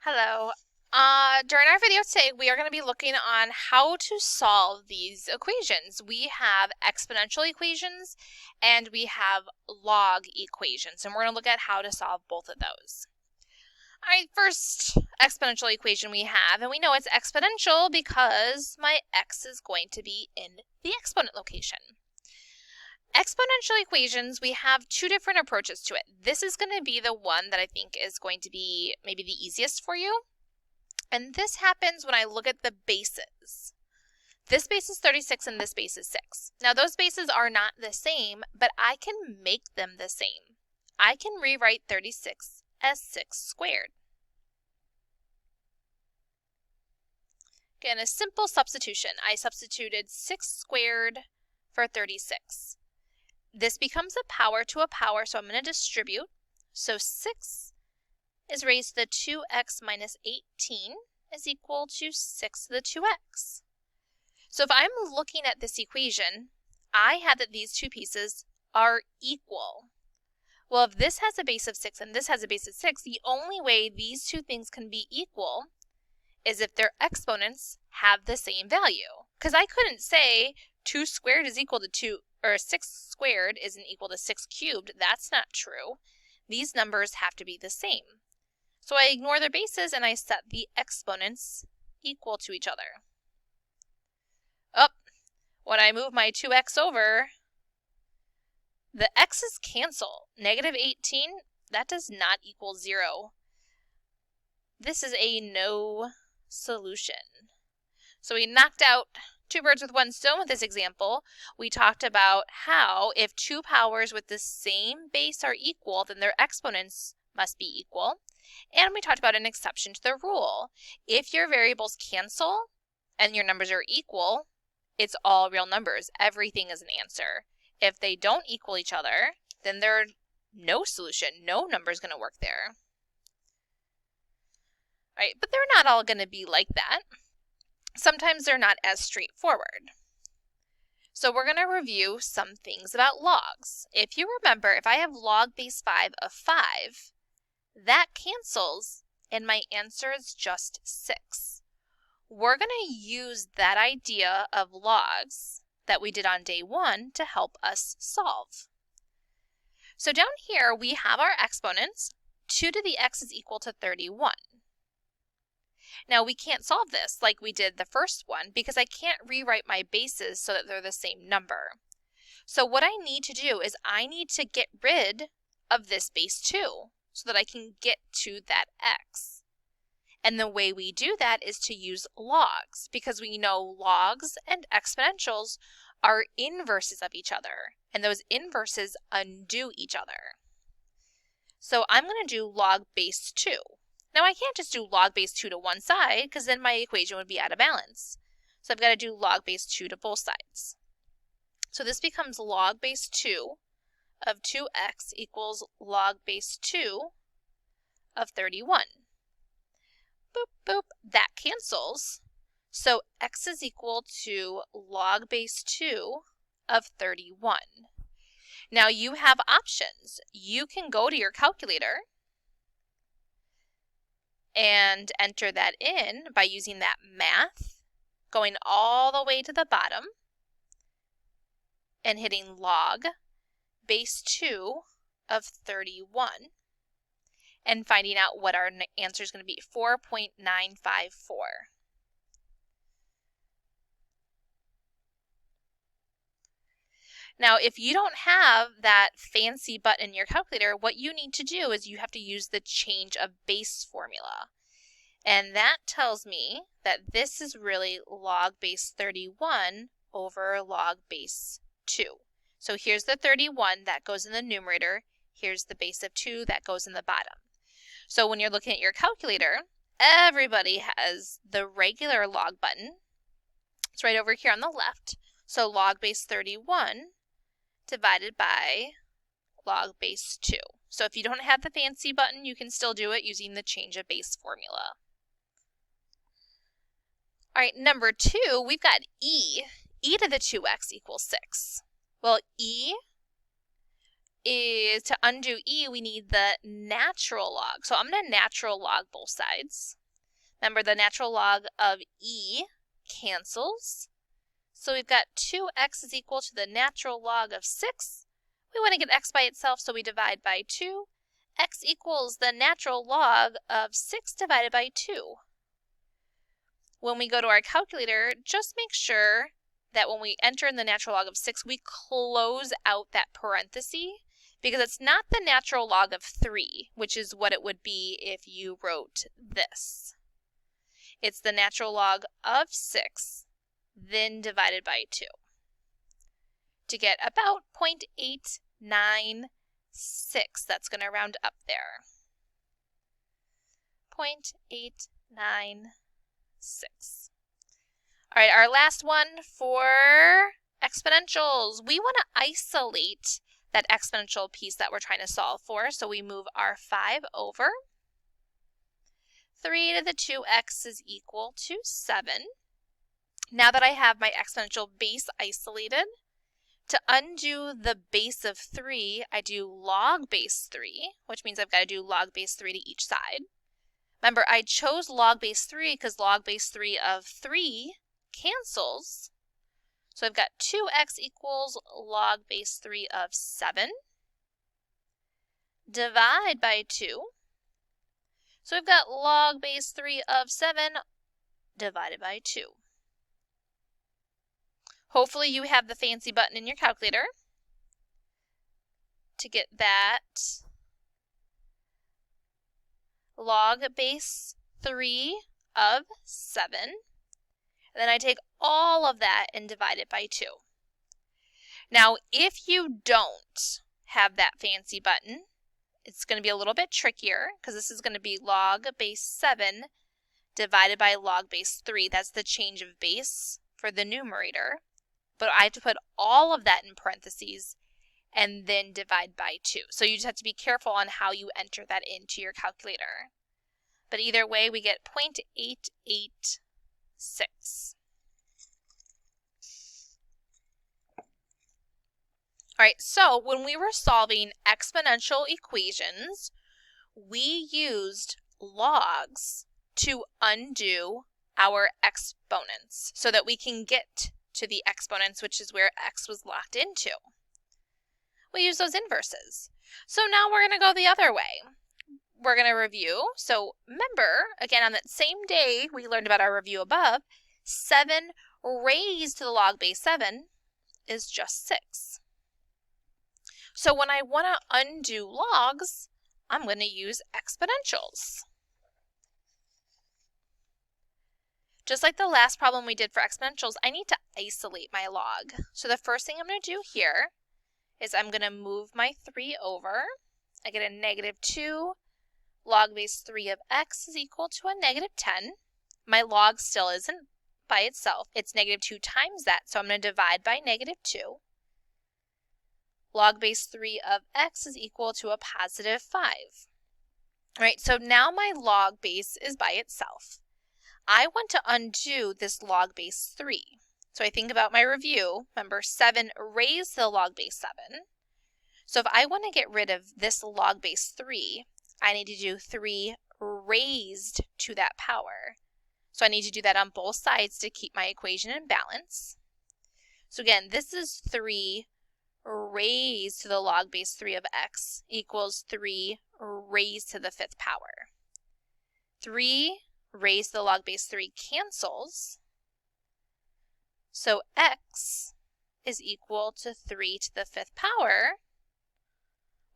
Hello. During our video today, we are going to be looking on how to solve these equations. We have exponential equations and we have log equations, and we're going to look at how to solve both of those. All right, first exponential equation we have, and we know it's exponential because my x is going to be in the exponent location. Exponential equations, we have two different approaches to it. This is going to be the one that I think is going to be maybe the easiest for you. And this happens when I look at the bases. This base is 36 and this base is 6. Now those bases are not the same, but I can make them the same. I can rewrite 36 as 6 squared. Again, a simple substitution. I substituted 6 squared for 36. This becomes a power to a power, so I'm going to distribute. So 6 is raised to the 2x minus 18 is equal to 6 to the 2x. So if I'm looking at this equation, I have that these two pieces are equal. Well, if this has a base of 6 and this has a base of 6, the only way these two things can be equal is if their exponents have the same value. Because I couldn't say 2 squared is equal to 2, or 6 squared isn't equal to 6 cubed. That's not true. These numbers have to be the same. So I ignore their bases and I set the exponents equal to each other. When I move my 2x over, the x's cancel. Negative 18, that does not equal 0. This is a no solution. So we knocked out two birds with one stone with this example. We talked about how if two powers with the same base are equal, then their exponents must be equal. And we talked about an exception to the rule. If your variables cancel and your numbers are equal, it's all real numbers. Everything is an answer. If they don't equal each other, then there's no solution. No number is going to work there. All right, but they're not all going to be like that. Sometimes they're not as straightforward. So we're going to review some things about logs. If you remember, if I have log base 5 of 5, that cancels and my answer is just 6. We're going to use that idea of logs that we did on day 1 to help us solve. So down here we have our exponents. 2 to the x is equal to 31. Now we can't solve this like we did the first one because I can't rewrite my bases so that they're the same number. So what I need to do is I need to get rid of this base 2 so that I can get to that x. And the way we do that is to use logs because we know logs and exponentials are inverses of each other, and those inverses undo each other. So I'm going to do log base 2. Now I can't just do log base 2 to one side because then my equation would be out of balance. So I've got to do log base 2 to both sides. So this becomes log base 2 of 2x equals log base 2 of 31. Boop, boop, that cancels. So x is equal to log base 2 of 31. Now you have options. You can go to your calculator and enter that in by using that math, going all the way to the bottom and hitting log base 2 of 31. And finding out what our answer is going to be, 4.954. Now, if you don't have that fancy button in your calculator, what you need to do is you have to use the change of base formula. And that tells me that this is really log base 31 over log base 2. So here's the 31 that goes in the numerator. Here's the base of 2 that goes in the bottom. So when you're looking at your calculator, everybody has the regular log button. It's right over here on the left. So log base 31 divided by log base 2. So if you don't have the fancy button, you can still do it using the change of base formula. All right, number 2, we've got e. E to the 2x equals 6. Well, e is to undo e, we need the natural log. So I'm going to natural log both sides. Remember, the natural log of e cancels. So we've got 2x is equal to the natural log of 6. We want to get x by itself, so we divide by 2. X equals the natural log of 6 divided by 2. When we go to our calculator, just make sure that when we enter in the natural log of 6, we close out that parenthesis, because it's not the natural log of 3, which is what it would be if you wrote this. It's the natural log of 6, then divided by 2, to get about 0.896. That's going to round up there. 0.896. All right, our last one for exponentials. We want to isolate that exponential piece that we're trying to solve for, so we move our 5 over. 3 to the 2x is equal to 7. Now that I have my exponential base isolated, to undo the base of 3, I do log base 3, which means I've got to do log base 3 to each side. Remember, I chose log base 3 because log base 3 of 3 cancels. So I've got 2x equals log base 3 of 7. Divide by 2. So we've got log base 3 of 7 divided by 2. Hopefully you have the fancy button in your calculator to get that log base 3 of 7. And then I take all of that and divide it by 2. Now, if you don't have that fancy button, it's going to be a little bit trickier, because this is going to be log base 7 divided by log base 3. That's the change of base for the numerator. But I have to put all of that in parentheses and then divide by 2. So you just have to be careful on how you enter that into your calculator. But either way, we get 0.886. All right, so when we were solving exponential equations, we used logs to undo our exponents so that we can get to the exponents, which is where x was locked into. We use those inverses. So now we're going to go the other way. We're going to review. So remember, again, on that same day we learned about our review above, 7 raised to the log base 7 is just 6. So when I want to undo logs, I'm going to use exponentials. Just like the last problem we did for exponentials, I need to isolate my log. So the first thing I'm going to do here is I'm going to move my 3 over. I get a negative 2. Log base 3 of x is equal to a negative 10. My log still isn't by itself. It's negative 2 times that, so I'm going to divide by negative 2. Log base 3 of x is equal to a positive 5. All right, so now my log base is by itself. I want to undo this log base 3. So I think about my review. Remember, 7 raised to the log base 7. So if I want to get rid of this log base 3, I need to do 3 raised to that power. So I need to do that on both sides to keep my equation in balance. So again, this is 3 raised to the log base 3 of x equals 3 raised to the 5th power. 3 raised to the log base 3 cancels. So x is equal to 3 to the 5th power,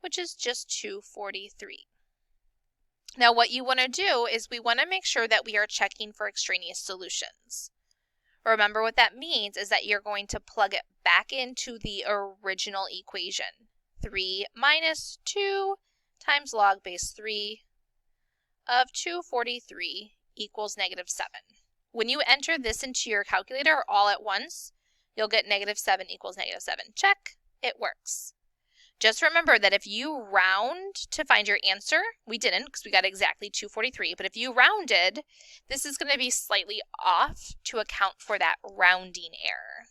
which is just 243. Now what you want to do is we want to make sure that we are checking for extraneous solutions. Remember, what that means is that you're going to plug it back into the original equation. 3 minus 2 times log base 3 of 243 equals negative 7. When you enter this into your calculator all at once, you'll get negative 7 equals negative 7. Check, it works. Just remember that if you round to find your answer, we didn't because we got exactly 243, but if you rounded, this is going to be slightly off to account for that rounding error.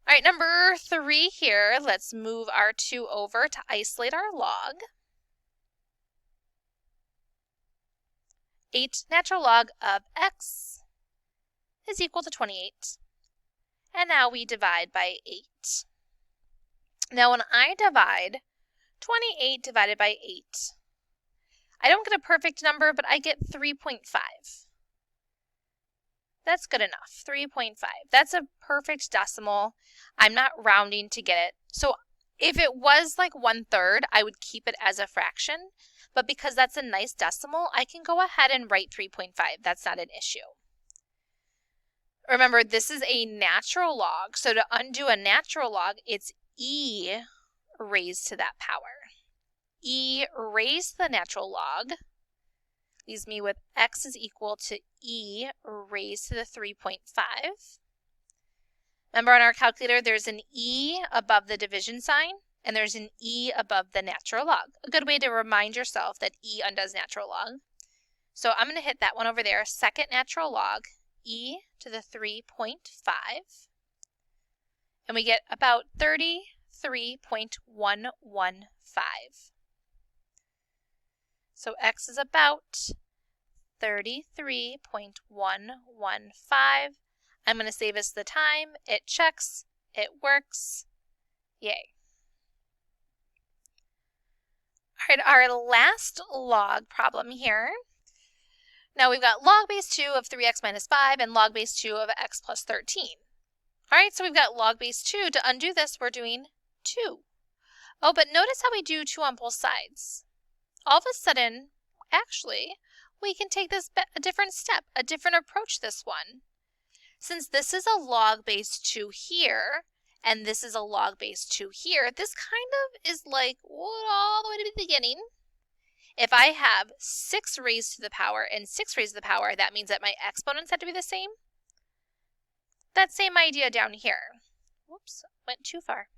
All right, number 3 here, let's move our 2 over to isolate our log. 8 natural log of x is equal to 28. And now we divide by 8. Now when I divide 28 divided by 8, I don't get a perfect number, but I get 3.5. That's good enough, 3.5. That's a perfect decimal. I'm not rounding to get it. So if it was like 1/3, I would keep it as a fraction. But because that's a nice decimal, I can go ahead and write 3.5. That's not an issue. Remember, this is a natural log. So to undo a natural log, it's e raised to that power. E raised to the natural log leaves me with x is equal to e raised to the 3.5. Remember on our calculator, there's an e above the division sign, and there's an e above the natural log. A good way to remind yourself that e undoes natural log. So I'm going to hit that one over there, second natural log, e to the 3.5. And we get about 33.115. So x is about 33.115. I'm going to save us the time. It checks. It works. Yay. All right, our last log problem here. Now we've got log base 2 of 3x minus 5 and log base 2 of x plus 13. All right, so we've got log base 2. To undo this, we're doing 2. Oh, but notice how we do 2 on both sides. All of a sudden, actually, we can take this a different step, a different approach this one. Since this is a log base 2 here, and this is a log base 2 here, this kind of is like all the way to the beginning. If I have 6 raised to the power and 6 raised to the power, that means that my exponents have to be the same. That same idea down here. Whoops, went too far.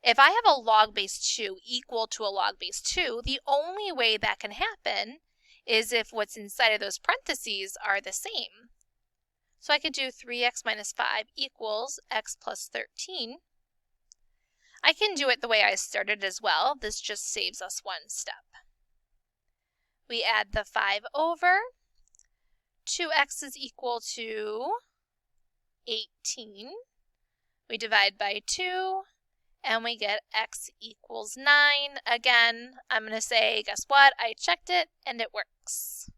If I have a log base 2 equal to a log base 2, the only way that can happen is if what's inside of those parentheses are the same. So I could do 3x minus 5 equals x plus 13. I can do it the way I started as well. This just saves us one step. We add the 5 over. 2x is equal to 18. We divide by 2. And we get x equals 9. Again, I'm going to say, guess what? I checked it and it works.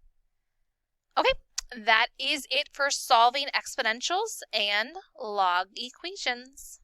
Okay, that is it for solving exponentials and log equations.